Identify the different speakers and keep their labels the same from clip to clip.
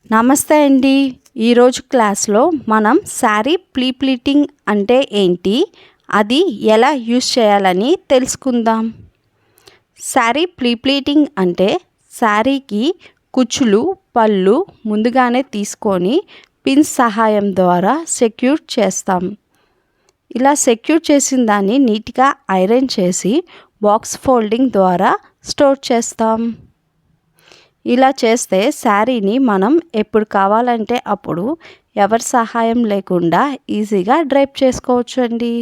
Speaker 1: నమస్తే అండి. ఈరోజు క్లాస్లో మనం శారీ ప్లీటింగ్ అంటే ఏంటి, అది ఎలా యూస్ చేయాలని తెలుసుకుందాం. శారీ ప్లీటింగ్ అంటే శారీకి కుచ్చులు పళ్ళు ముందుగానే తీసుకొని పిన్స్ సహాయం ద్వారా సెక్యూర్ చేస్తాం. ఇలా సెక్యూర్ చేసిన దాన్ని నీట్గా ఐరన్ చేసి బాక్స్ ఫోల్డింగ్ ద్వారా స్టోర్ చేస్తాం. ఇలా చేస్తే శారీని మనం ఎప్పుడు కావాలంటే అప్పుడు ఎవరి సహాయం లేకుండా ఈజీగా డ్రైప్ చేసుకోవచ్చు అండి.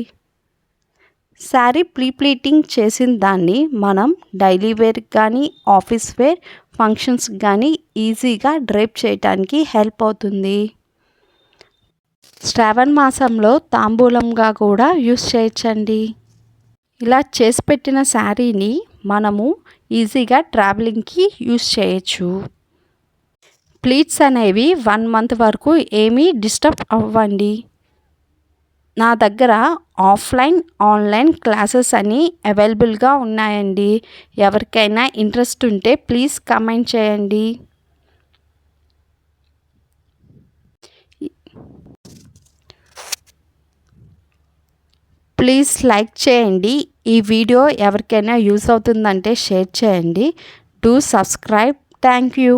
Speaker 1: శారీ ప్లీటింగ్ చేసిన దాన్ని మనం డైలీ వేర్ కానీ ఆఫీస్ వేర్ ఫంక్షన్స్ కానీ ఈజీగా డ్రైప్ చేయడానికి హెల్ప్ అవుతుంది. శ్రావణ మాసంలో తాంబూలంగా కూడా యూస్ చేయొచ్చండి. ఇలా చేసి పెట్టిన శారీని మనము ఈజీగా ట్రావెలింగ్కి యూస్ చేయొచ్చు. ప్లీట్స్ అనేవి 1 month వరకు ఏమీ డిస్టర్బ్ అవ్వండి. నా దగ్గర ఆఫ్లైన్ ఆన్లైన్ క్లాసెస్ అని అవైలబుల్గా ఉన్నాయండి. ఎవరికైనా ఇంట్రెస్ట్ ఉంటే ప్లీజ్ కామెంట్ చేయండి. ప్లీజ్ లైక్ చేయండి. ఈ వీడియో ఎవరికైనా యూస్ అవుతుందంటే షేర్ చేయండి. Do subscribe. Thank you.